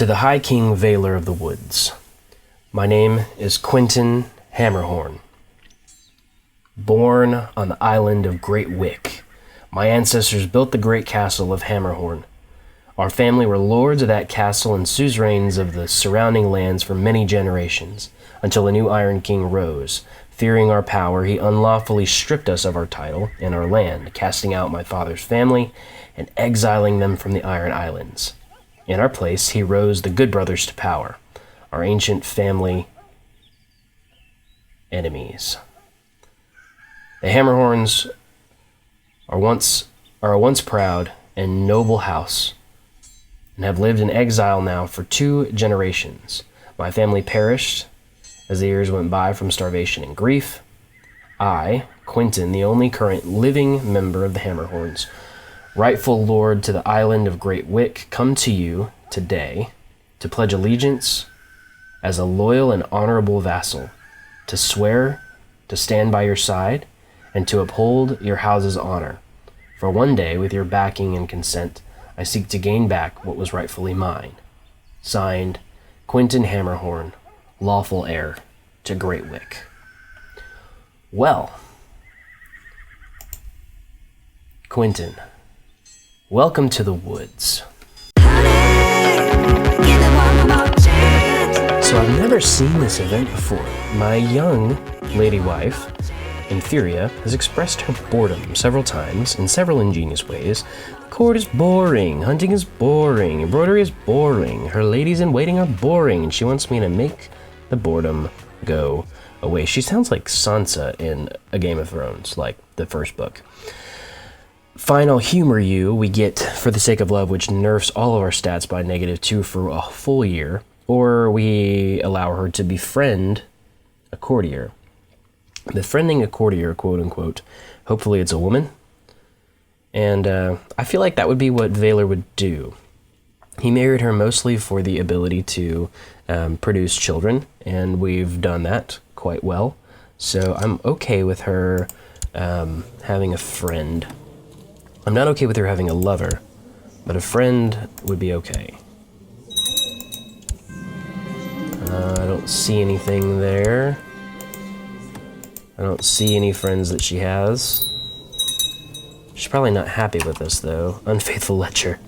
To the High King Vaelor of the Woods. My name is Quentin Hammerhorn. Born on the island of Great Wick, my ancestors built the great castle of Hammerhorn. Our family were lords of that castle and suzerains of the surrounding lands for many generations, until a new Iron King rose. Fearing our power, he unlawfully stripped us of our title and our land, casting out my father's family and exiling them from the Iron Islands. In our place, he rose the Good Brothers to power, our ancient family enemies. The Hammerhorns are a once proud and noble house, and have lived in exile now for 2 generations. My family perished as the years went by from starvation and grief. I, Quentin, the only current living member of the Hammerhorns, rightful lord to the island of Great Wick, come to you today to pledge allegiance as a loyal and honorable vassal, to swear to stand by your side, and to uphold your house's honor. For one day, with your backing and consent, I seek to gain back what was rightfully mine. Signed, Quentin Hammerhorn, lawful heir to Great Wick. Well, Quentin, welcome to the woods. So I've never seen this event before. My young lady wife, Inferior, has expressed her boredom several times in several ingenious ways. The court is boring, hunting is boring, embroidery is boring, her ladies-in-waiting are boring, and she wants me to make the boredom go away. She sounds like Sansa in A Game of Thrones, like the first book. Fine, I'll humor you. We get For the Sake of Love, which nerfs all of our stats by -2 for a full year, or we allow her to befriend a courtier. Befriending a courtier, quote-unquote, hopefully it's a woman, and I feel like that would be what Vaelor would do. He married her mostly for the ability to produce children, and we've done that quite well, so I'm okay with her having a friend. I'm not okay with her having a lover, but a friend would be okay. I don't see anything there. I don't see any friends that she has. She's probably not happy with us, though. Unfaithful Lecher.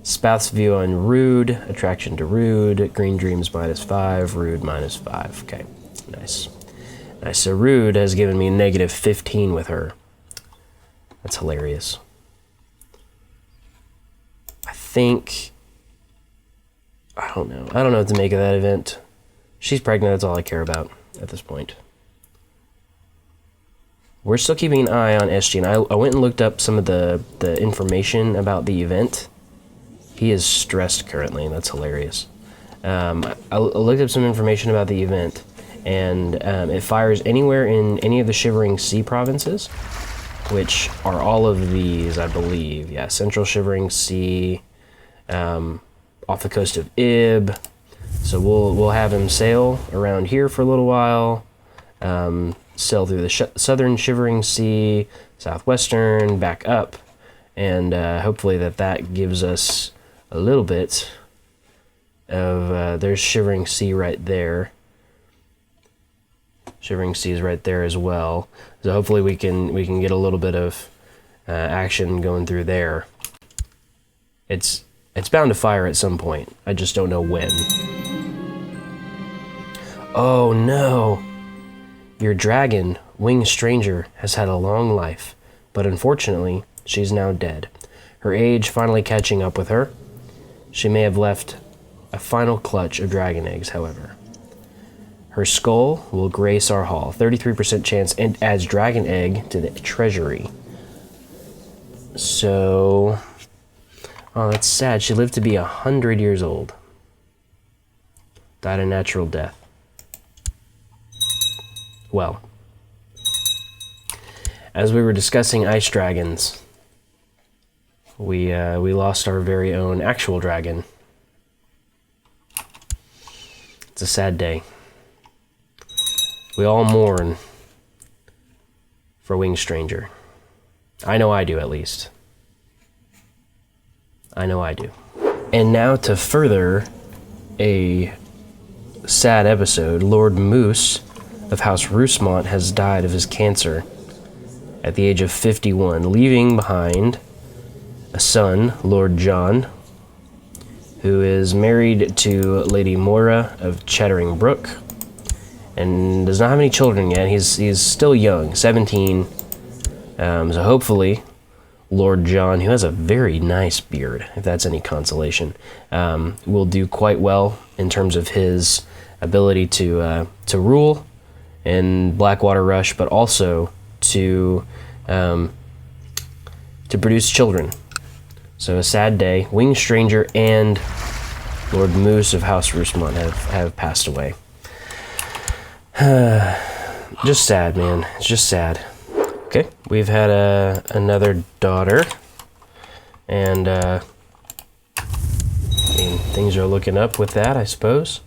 Spath's view on Rude. Attraction to Rude. Green Dreams -5. Rude -5. Okay, nice. Nice. So Rude has given me -15 with her. That's hilarious. I don't know. I don't know what to make of that event. She's pregnant, that's all I care about at this point. We're still keeping an eye on SG, and I went and looked up some of the information about the event. He is stressed currently, and that's hilarious. I looked up some information about the event, and it fires anywhere in any of the Shivering Sea provinces, which are all of these, I believe. Yeah, Central Shivering Sea, off the coast of Ib. So we'll have him sail around here for a little while, sail through the southern Shivering Sea, southwestern, back up, and hopefully that gives us a little bit of, there's Shivering Sea right there. Shivering Sea is right there as well. So hopefully we can get a little bit of action going through there. It's bound to fire at some point. I just don't know when. Oh no! Your dragon, Winged Stranger, has had a long life, but unfortunately, she's now dead. Her age finally catching up with her. She may have left a final clutch of dragon eggs, however. Her skull will grace our hall. 33% chance, and adds dragon egg to the treasury. So... oh, that's sad. She lived to be 100 years old. Died a natural death. Well, as we were discussing ice dragons, we lost our very own actual dragon. It's a sad day. We all mourn for Winged Stranger. I know I do, at least. I know I do. And now to further a sad episode. Lord Moose of House Roosmont has died of his cancer at the age of 51, leaving behind a son, Lord John, who is married to Lady Moira of Chattering Brook and does not have any children yet. He's still young, 17. So hopefully Lord John, who has a very nice beard, if that's any consolation, will do quite well in terms of his ability to rule in Blackwater Rush, but also to produce children. So a sad day. Winged Stranger and Lord Moose of House Roosmont have passed away. Just sad, man. It's just sad. Okay, we've had another daughter, and I mean, things are looking up with that, I suppose.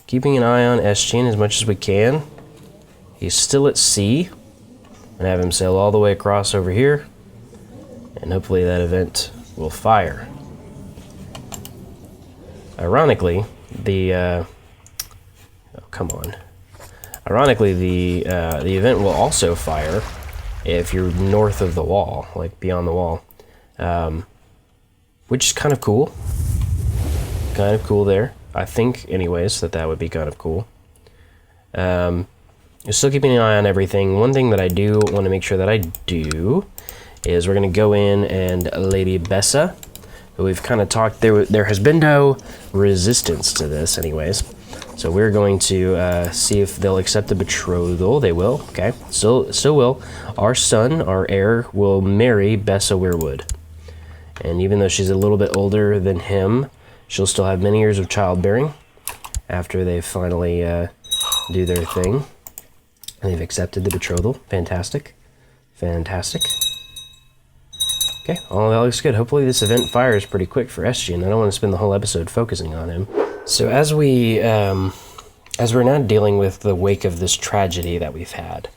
Keeping an eye on Estienne as much as we can. He's still at sea, and have him sail all the way across over here, and hopefully that event will fire. Ironically, the event will also fire if you're north of the wall, like beyond the wall, which is kind of cool. Kind of cool there. I think, anyways, that would be kind of cool. You're still keeping an eye on everything. One thing that I do want to make sure that I do is we're going to go in and Lady Bessa, who we've kind of talked, there has been no resistance to this anyways. So we're going to see if they'll accept the betrothal. They will, okay. So will. Our son, our heir, will marry Bessa Weirwood. And even though she's a little bit older than him, she'll still have many years of childbearing after they finally do their thing. And they've accepted the betrothal. Fantastic. Fantastic. Okay, all that looks good. Hopefully this event fires pretty quick for Estienne. I don't want to spend the whole episode focusing on him. So as we're now dealing with the wake of this tragedy that we've had,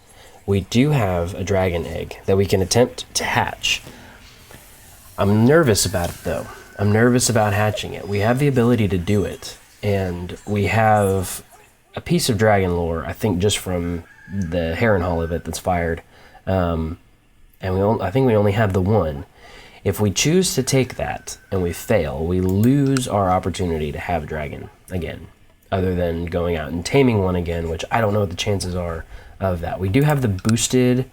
we do have a dragon egg that we can attempt to hatch. I'm nervous about it though. I'm nervous about hatching it. We have the ability to do it, and we have a piece of dragon lore, I think just from the Harrenhal event that's fired, and I think we only have the one. If we choose to take that and we fail, we lose our opportunity to have a dragon again, other than going out and taming one again, which I don't know what the chances are of that. We do have the boosted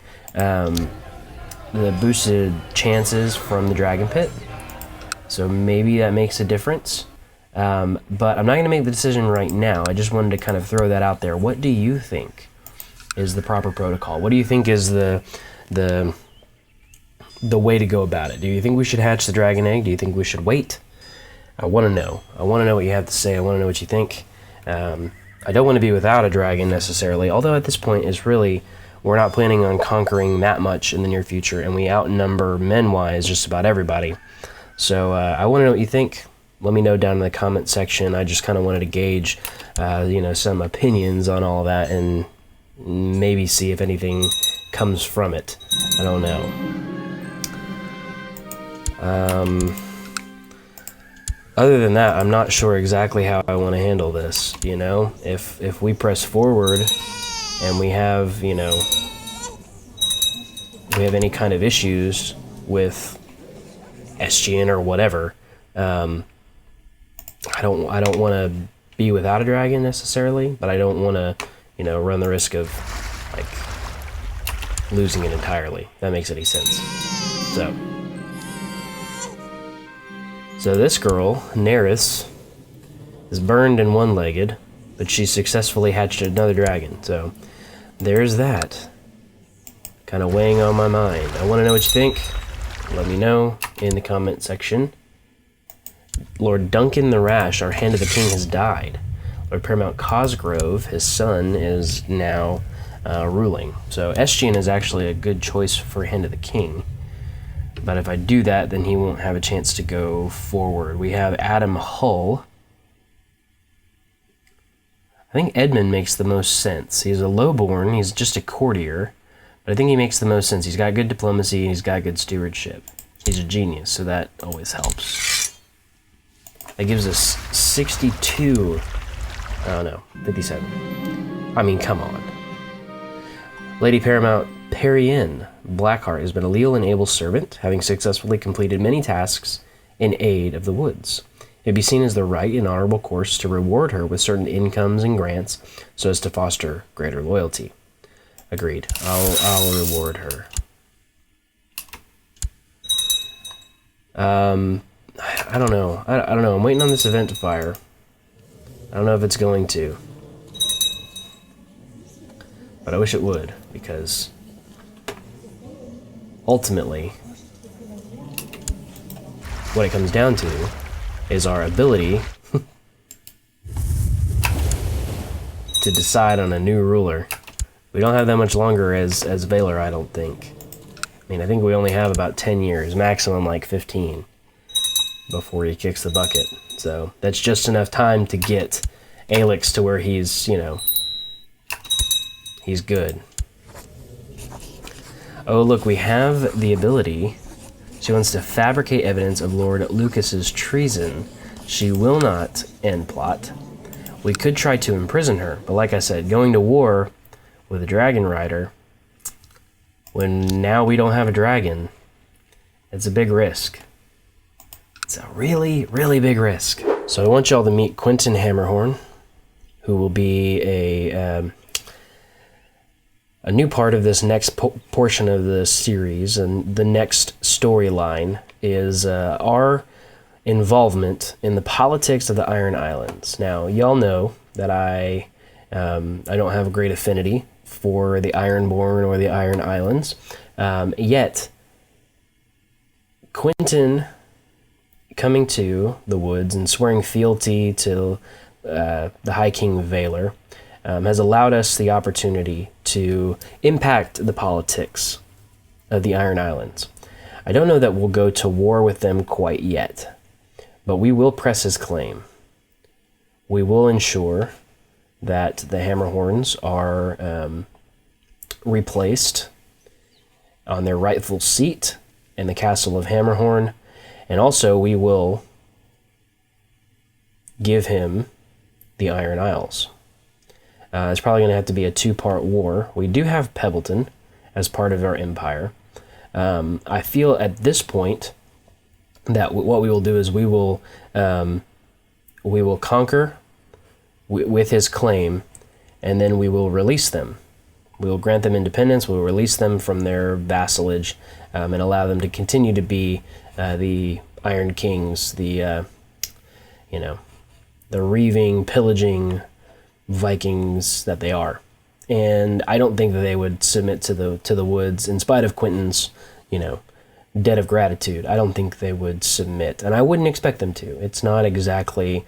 chances from the dragon pit, so maybe that makes a difference. But I'm not going to make the decision right now. I just wanted to kind of throw that out there. What do you think is the proper protocol? What do you think is the way to go about it? Do you think we should hatch the dragon egg? Do you think we should wait? I want to know. I want to know what you have to say. I want to know what you think. I don't want to be without a dragon necessarily, although at this point it's really, we're not planning on conquering that much in the near future, and we outnumber men-wise just about everybody. So I want to know what you think. Let me know down in the comment section. I just kind of wanted to gauge some opinions on all that and maybe see if anything comes from it. I don't know. Other than that, I'm not sure exactly how I want to handle this, you know? If we press forward and we have, we have any kind of issues with Estienne or whatever, I don't want to be without a dragon necessarily, but I don't want to, run the risk of, losing it entirely, if that makes any sense. So this girl, Neris, is burned and one-legged, but she successfully hatched another dragon. So there's that. Kind of weighing on my mind. I want to know what you think. Let me know in the comment section. Lord Duncan the Rash, our Hand of the King, has died. Lord Paramount Cosgrove, his son, is now ruling. So Estienne is actually a good choice for Hand of the King. But if I do that, then he won't have a chance to go forward. We have Adam Hull. I think Edmund makes the most sense. He's a lowborn, he's just a courtier, but I think he makes the most sense. He's got good diplomacy and he's got good stewardship. He's a genius, so that always helps. I That gives us 62. Oh no, 57. I mean, come on. Lady Paramount Perrien Blackheart has been a leal and able servant, having successfully completed many tasks in aid of the woods. It be seen as the right and honorable course to reward her with certain incomes and grants so as to foster greater loyalty. Agreed. I'll reward her. I don't know. I don't know. I'm waiting on this event to fire. I don't know if it's going to. But I wish it would, because ultimately, what it comes down to is our ability to decide on a new ruler. We don't have that much longer as Vaelor, I don't think. I mean, I think we only have about 10 years, maximum like 15, before he kicks the bucket. So that's just enough time to get Alex to where he's, you know, he's good. Oh, look, we have the ability. She wants to fabricate evidence of Lord Lucas's treason. She will not end plot. We could try to imprison her, but like I said, going to war with a dragon rider, when now we don't have a dragon, it's a big risk. It's a really, really big risk. So I want y'all to meet Quentin Hammerhorn, who will be a new part of this next portion of the series, and the next storyline is our involvement in the politics of the Iron Islands. Now, y'all know that I don't have a great affinity for the Ironborn or the Iron Islands, yet Quentin coming to the woods and swearing fealty to the High King Vaelor has allowed us the opportunity to impact the politics of the Iron Islands. I don't know that we'll go to war with them quite yet, but we will press his claim. We will ensure that the Hammerhorns are replaced on their rightful seat in the castle of Hammerhorn, and also we will give him the Iron Isles. It's probably going to have to be a two-part war. We do have Pebbleton as part of our empire. I feel at this point that what we will do is we will conquer with his claim, and then we will release them. We will grant them independence. We will release them from their vassalage, and allow them to continue to be the Iron Kings, the the reaving, pillaging Vikings that they are. And I don't think that they would submit to the woods, in spite of Quentin's, debt of gratitude. I don't think they would submit, and I wouldn't expect them to. It's not exactly,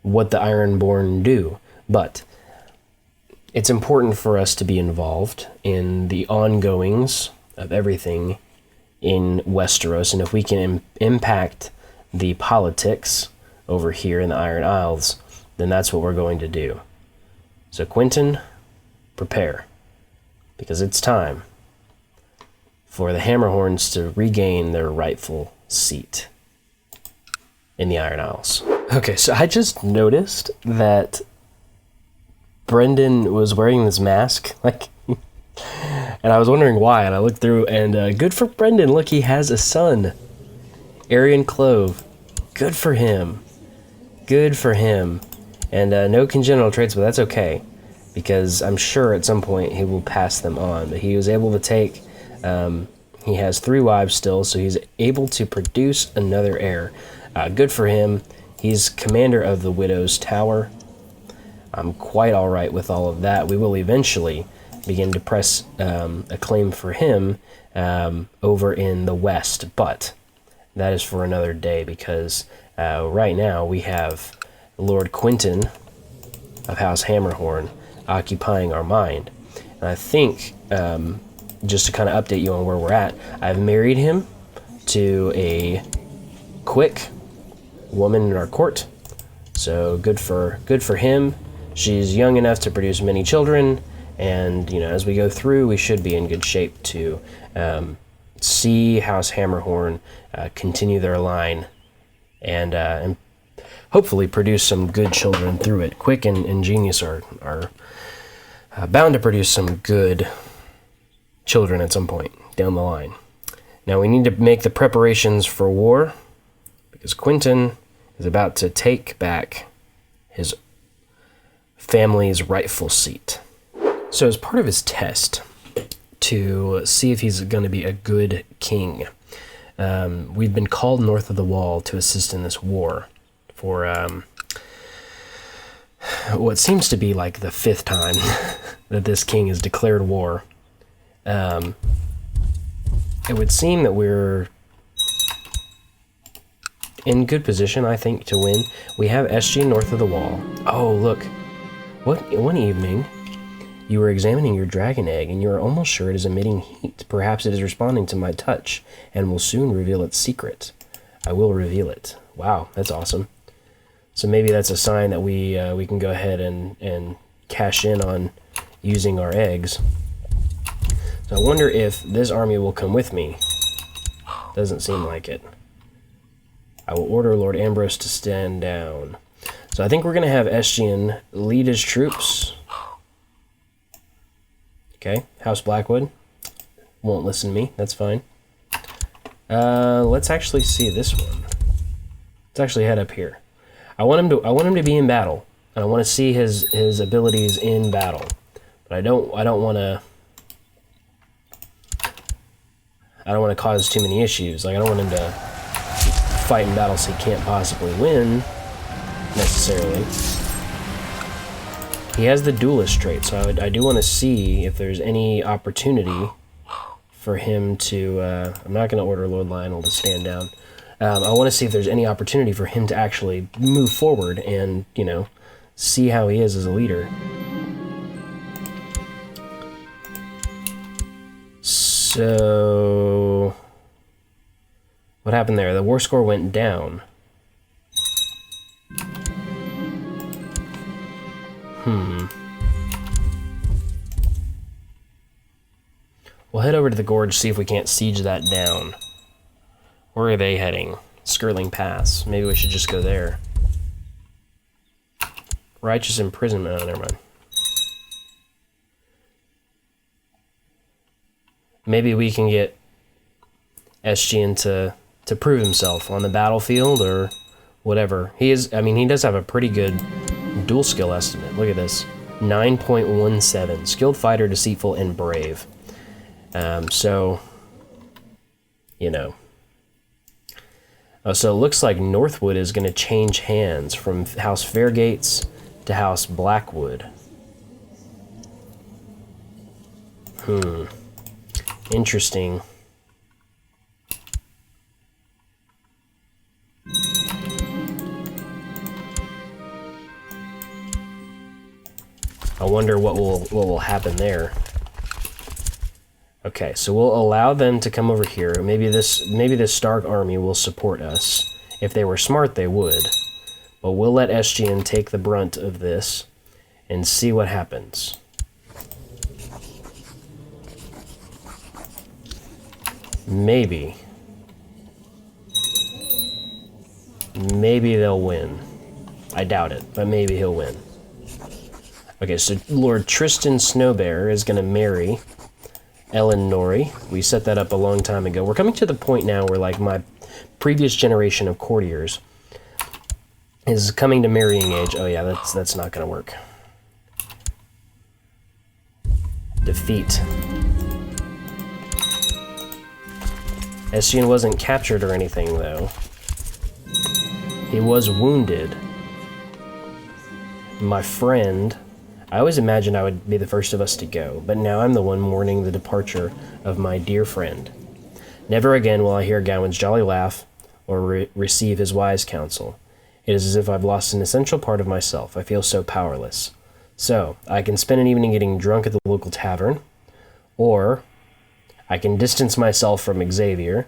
what the Ironborn do, but it's important for us to be involved in the ongoings of everything in Westeros, and if we can impact the politics over here in the Iron Isles, then that's what we're going to do. So Quentin, prepare, because it's time for the Hammerhorns to regain their rightful seat in the Iron Isles. Okay, so I just noticed that Brendan was wearing this mask, and I was wondering why, and I looked through, and good for Brendan, look, he has a son, Arian Clove. Good for him. Good for him. And no congenital traits, but that's okay, because I'm sure at some point he will pass them on. But he was able to take, he has 3 wives still, so he's able to produce another heir. Good for him. He's commander of the Widow's Tower. I'm quite all right with all of that. We will eventually begin to press a claim for him over in the west, but that is for another day, because right now we have Lord Quentin of House Hammerhorn occupying our mind. And I think, just to kind of update you on where we're at, I've married him to a quick woman in our court. So good for him. She's young enough to produce many children, and as we go through, we should be in good shape to see House Hammerhorn continue their line and hopefully produce some good children through it. Quick and Genius are bound to produce some good children at some point down the line. Now we need to make the preparations for war, because Quentin is about to take back his family's rightful seat. So as part of his test to see if he's going to be a good king, we've been called north of the wall to assist in this war for what seems to be like the 5th time that this king has declared war. It would seem that we're in good position, I think, to win. We have SG north of the wall. Oh, look. One evening, you were examining your dragon egg, and you are almost sure it is emitting heat. Perhaps it is responding to my touch, and will soon reveal its secret. I will reveal it. Wow, that's awesome. So maybe that's a sign that we can go ahead and cash in on using our eggs. So I wonder if this army will come with me. Doesn't seem like it. I will order Lord Ambrose to stand down. So I think we're going to have Estienne lead his troops. Okay, House Blackwood won't listen to me. That's fine. Let's actually see this one. Let's actually head up here. I want him to be in battle, and I want to see his abilities in battle. But I don't want to cause too many issues. Like, I don't want him to fight in battles he can't possibly win necessarily. He has the duelist trait, so I do want to see if there's any opportunity for him to... I'm not going to order Lord Lionel to stand down. I want to see if there's any opportunity for him to actually move forward and, you know, see how he is as a leader. So... what happened there? The war score went down. We'll head over to the gorge, see if we can't siege that down. Where are they heading? Skirling Pass. Maybe we should just go there. Righteous imprisonment. Oh, never mind. Maybe we can get Estienne to prove himself on the battlefield or whatever. He does have a pretty good duel skill estimate. Look at this. 9.17. Skilled fighter, deceitful, and brave. So, you know. So it looks like Northwood is going to change hands from House Fairgates to House Blackwood. Interesting. I wonder what will happen there. Okay, so we'll allow them to come over here. Maybe this Stark army will support us. If they were smart, they would. But we'll let Estienne take the brunt of this and see what happens. Maybe they'll win. I doubt it, but maybe he'll win. Okay, so Lord Tristan Snowbear is going to marry Ellen Norrie. We set that up a long time ago. We're coming to the point now where, like, my previous generation of courtiers is coming to marrying age. Oh yeah, that's not going to work. Defeat. Estienne wasn't captured or anything, though. He was wounded. My friend... I always imagined I would be the first of us to go, but now I'm the one mourning the departure of my dear friend. Never again will I hear Gawain's jolly laugh or receive his wise counsel. It is as if I've lost an essential part of myself. I feel so powerless. So, I can spend an evening getting drunk at the local tavern, or I can distance myself from Xavier,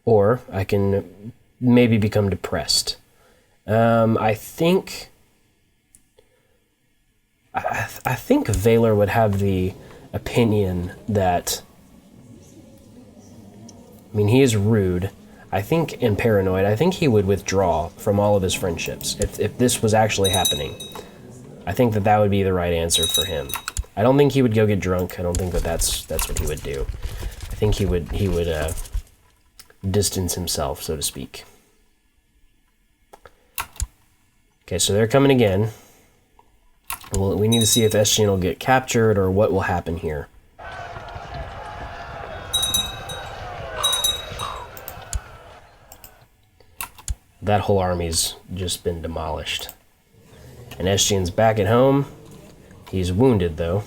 or I can maybe become depressed. I think Vaelor would have the opinion that... I mean, he is rude. I think, and paranoid, I think he would withdraw from all of his friendships if this was actually happening. I think that would be the right answer for him. I don't think he would go get drunk. I don't think that's what he would do. I think he would distance himself, so to speak. Okay, so they're coming again. Well, we need to see if Estien will get captured or what will happen here. That whole army's just been demolished. And Estien's back at home. He's wounded, though.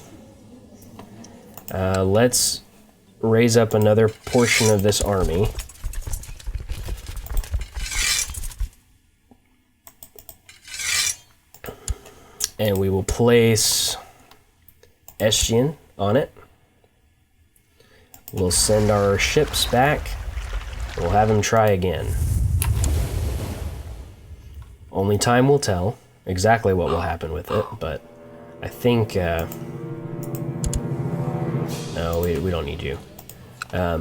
Let's raise up another portion of this army. And we will place Estien on it. We'll send our ships back. We'll have him try again. Only time will tell exactly what will happen with it, but I think... no, we don't need you. I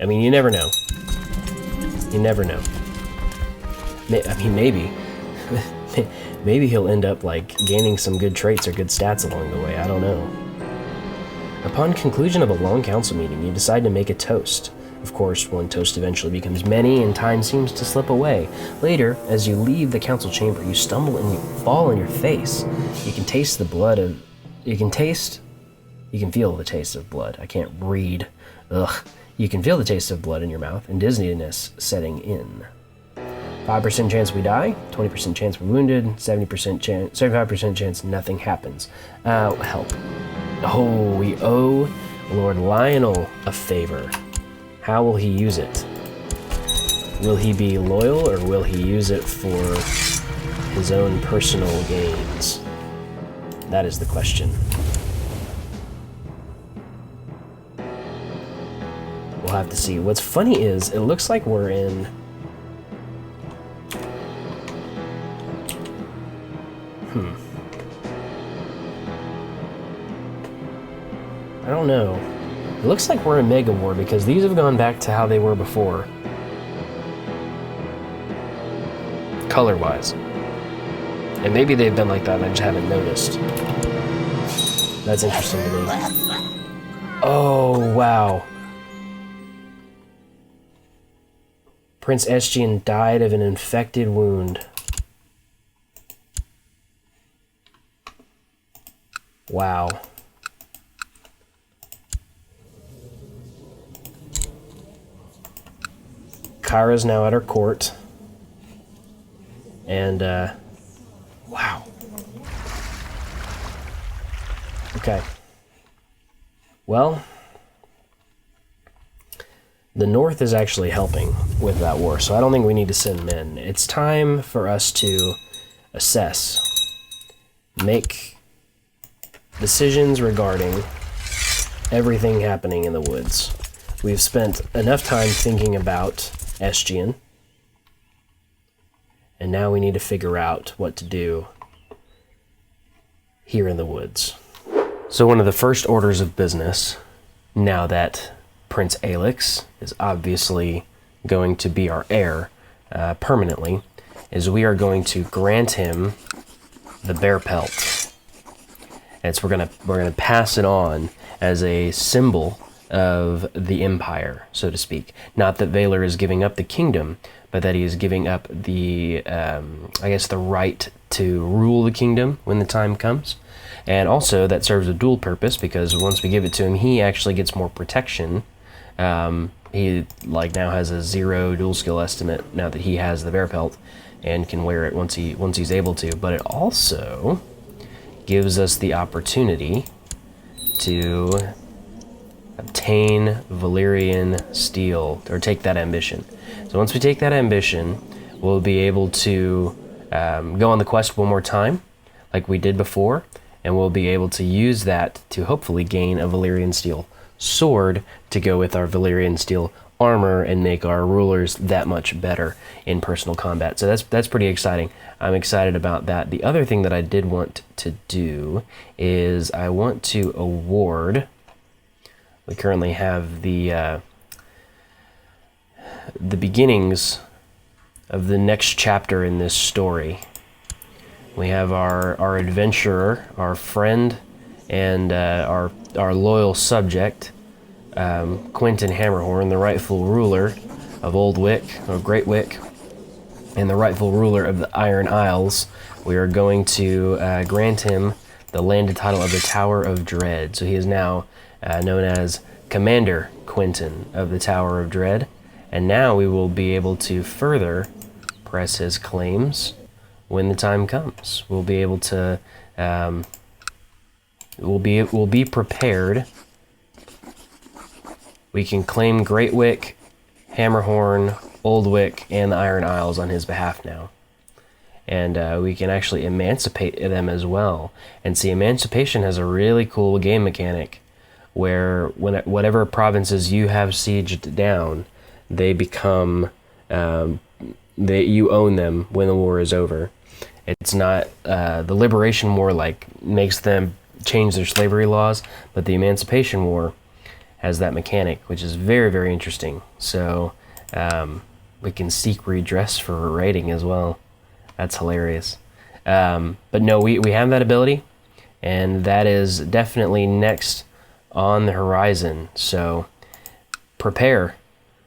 mean, you never know. You never know. I mean, maybe. Maybe he'll end up, like, gaining some good traits or good stats along the way. I don't know. Upon conclusion of a long council meeting, you decide to make a toast. Of course, one toast eventually becomes many, and time seems to slip away. Later, as you leave the council chamber, you stumble and you fall on your face. You can taste the blood of... You can feel the taste of blood. I can't read. Ugh. You can feel the taste of blood in your mouth, and dizziness setting in. 5% chance we die, 20% chance we're wounded, 75% chance nothing happens. Help. Oh, we owe Lord Lionel a favor. How will he use it? Will he be loyal, or will he use it for his own personal gains? That is the question. We'll have to see. What's funny is, it looks like we're in... I don't know. It looks like we're in Mega War because these have gone back to how they were before. Color-wise. And maybe they've been like that and I just haven't noticed. That's interesting to me. Oh, wow. Prince Estien died of an infected wound. Wow. Kyra's now at her court. And, wow. Okay. Well, the North is actually helping with that war, so I don't think we need to send men. It's time for us to assess, make decisions regarding everything happening in the woods. We've spent enough time thinking about Estien, and now we need to figure out what to do here in the woods. So one of the first orders of business, now that Prince EXILE'S is obviously going to be our heir permanently, is we are going to grant him the bear pelt. And so we're gonna pass it on as a symbol of the empire, so to speak. Not that Vaelor is giving up the kingdom, but that he is giving up the, I guess, the right to rule the kingdom when the time comes. And also that serves a dual purpose, because once we give it to him, he actually gets more protection. He now has a 0 dual skill estimate now that he has the bear pelt and can wear it once he's able to. But it also gives us the opportunity to obtain Valyrian steel, or take that ambition. So once we take that ambition, we'll be able to go on the quest one more time, like we did before, and we'll be able to use that to hopefully gain a Valyrian steel sword to go with our Valyrian steel armor and make our rulers that much better in personal combat. So that's pretty exciting. I'm excited about that. The other thing that I did want to do is I want to award... We currently have the the beginnings of the next chapter in this story. We have our adventurer, our friend, and our loyal subject, Quentin Hammerhorn, the rightful ruler of Old Wick, or Great Wick, and the rightful ruler of the Iron Isles. We are going to grant him the landed title of the Tower of Dread. So he is now known as Commander Quentin of the Tower of Dread. And now we will be able to further press his claims when the time comes. We'll be able to, we'll be prepared. We can claim Great Wick, Hammerhorn, Old Wick, and the Iron Isles on his behalf now. And we can actually emancipate them as well. And see, emancipation has a really cool game mechanic where whatever provinces you have sieged down, they become, you own them when the war is over. It's not, the Liberation War makes them change their slavery laws, but the Emancipation War has that mechanic, which is very, very interesting. So we can seek redress for raiding as well. That's hilarious. But no, we have that ability, and that is definitely next on the horizon. So prepare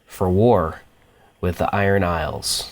for war with the Iron Isles.